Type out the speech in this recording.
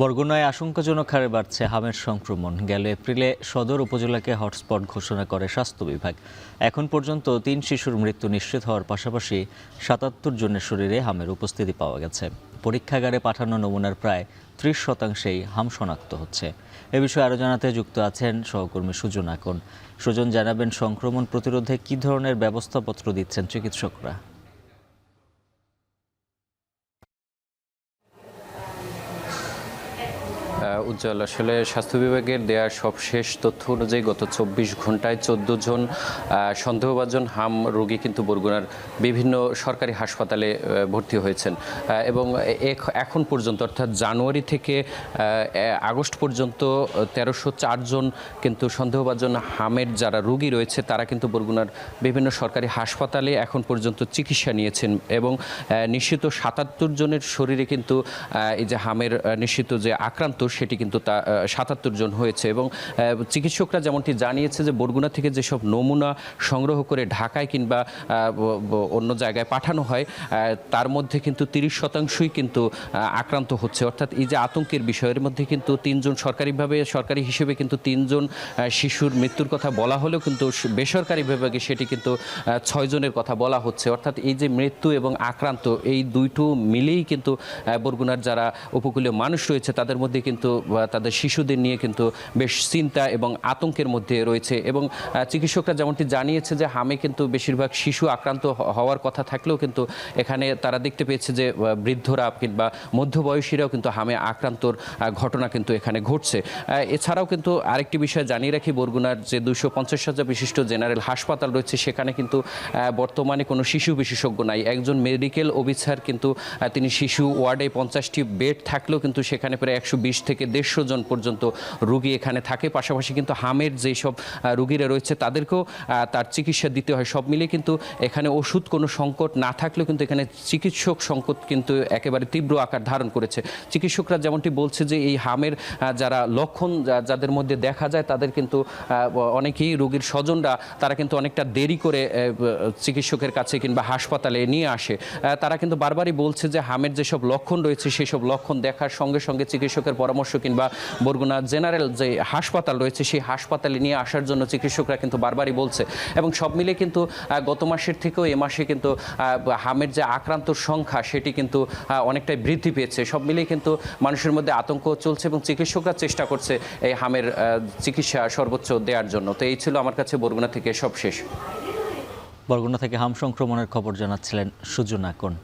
বরগুনায় আশঙ্কাজনক হারে বাড়ছে হামের সংক্রমণ। গেল এপ্রিলে সদর উপজেলাকে হটস্পট ঘোষণা করে স্বাস্থ্য বিভাগ। এখন পর্যন্ত ৩ শিশুর মৃত্যু নিশ্চিত হওয়ার পাশাপাশি ৭৭ জনের শরীরে হামের উপস্থিতি পাওয়া গেছে। পরীক্ষাগারে পাঠানো নমুনার প্রায় ৩০%ই হাম শনাক্ত হচ্ছে। এ বিষয়ে আরও জানাতে যুক্ত আছেন সহকর্মী সুজন আকন। সুজন, জানাবেন সংক্রমণ প্রতিরোধে কী ধরনের ব্যবস্থাপত্র দিচ্ছেন চিকিৎসকরা? উজ্জ্বল, আসলে স্বাস্থ্য বিভাগের দেওয়া সবশেষ তথ্য অনুযায়ী গত ২৪ ঘন্টায় ১৪ জন সন্দেহভাজন হাম রোগী কিন্তু বরগুনার বিভিন্ন সরকারি হাসপাতালে ভর্তি হয়েছেন এবং এখন পর্যন্ত অর্থাৎ জানুয়ারি থেকে আগস্ট পর্যন্ত ১৩০৪ জন কিন্তু সন্দেহভাজন হামের যারা রোগী রয়েছে তারা কিন্তু বরগুনার বিভিন্ন সরকারি হাসপাতালে এখন পর্যন্ত চিকিৎসা নিয়েছেন এবং নিশ্চিত ৭৭ জনের শরীরে কিন্তু এই যে হামের নিশ্চিত যে আক্রান্ত সেটি কিন্তু ৭৭ জন হয়েছে এবং চিকিৎসকরা যেমনটি জানিয়েছে যে বরগুনা থেকে যেসব নমুনা সংগ্রহ করে ঢাকায় কিংবা অন্য জায়গায় পাঠানো হয় তার মধ্যে কিন্তু ৩০%ই কিন্তু আক্রান্ত হচ্ছে। অর্থাৎ এই যে আতঙ্কের বিষয়ের মধ্যে কিন্তু ৩ জন সরকারি হিসেবে কিন্তু ৩ জন শিশুর মৃত্যুর কথা বলা হলেও কিন্তু বেসরকারি বিভাগে সেটি কিন্তু ৬ জনের কথা বলা হচ্ছে। অর্থাৎ এই যে মৃত্যু এবং আক্রান্ত এই দুইটো মিলেই কিন্তু বরগুনার যারা উপকূলীয় মানুষ রয়েছে তাদের মধ্যে কিন্তু তাদের শিশুদের নিয়ে কিন্তু বেশ চিন্তা এবং আতঙ্কের মধ্যে রয়েছে এবং চিকিৎসকরা যেমনটি জানিয়েছে যে হামে কিন্তু বেশিরভাগ শিশু আক্রান্ত হওয়ার কথা থাকলেও কিন্তু এখানে তারা দেখতে পেয়েছে যে বৃদ্ধরা কিংবা মধ্যবয়সীরাও কিন্তু হামে আক্রান্তর ঘটনা কিন্তু এখানে ঘটছে। এছাড়াও কিন্তু আরেকটি বিষয় জানিয়ে রাখি, বরগুনার যে ২৫০ শয্যা বিশিষ্ট জেনারেল হাসপাতাল রয়েছে সেখানে কিন্তু বর্তমানে কোনো শিশু বিশেষজ্ঞ নাই। একজন মেডিকেল অফিসার কিন্তু তিনি শিশু ওয়ার্ডে ৫০টি বেড থাকলেও কিন্তু সেখানে প্রায় ১২০ থেকে ১৫০ জন পর্যন্ত রোগী এখানে থাকে। পাশাপাশি কিন্তু হামের যেসব রোগীরা রয়েছে তাদেরকেও তার চিকিৎসা দিতে হয়। সব মিলিয়ে কিন্তু এখানে ওষুধ কোনো সংকট না থাকলেও কিন্তু এখানে চিকিৎসক সংকট কিন্তু একেবারে তীব্র আকার ধারণ করেছে। চিকিৎসকরা যেমনটি বলছে যে এই হামের যারা লক্ষণ যাদের মধ্যে দেখা যায় তাদের কিন্তু অনেকেই রোগীর স্বজনরা তারা কিন্তু অনেকটা দেরি করে চিকিৎসকের কাছে কিংবা হাসপাতালে নিয়ে আসে। তারা কিন্তু বারবারই বলছে যে হামের যেসব লক্ষণ রয়েছে সেই সব লক্ষণ দেখার সঙ্গে সঙ্গে চিকিৎসকের পরামর্শ কিংবা বরগুনা জেনারেল যে হাসপাতাল রয়েছে সেই হাসপাতালে নিয়ে আসার জন্য চিকিৎসকরা কিন্তু বারবারই বলছে এবং সব মিলে কিন্তু গত মাসের থেকেও এ মাসে কিন্তু হামের যে আক্রান্তর সংখ্যা সেটি কিন্তু অনেকটাই বৃদ্ধি পেয়েছে। সব মিলিয়ে কিন্তু মানুষের মধ্যে আতঙ্ক চলছে এবং চিকিৎসকরা চেষ্টা করছে এই হামের চিকিৎসা সর্বোচ্চ দেওয়ার জন্য। তো এই ছিল আমার কাছে বরগুনা থেকে সবশেষ। বরগুনা থেকে হাম সংক্রমণের খবর জানাচ্ছিলেন সুজন আকন।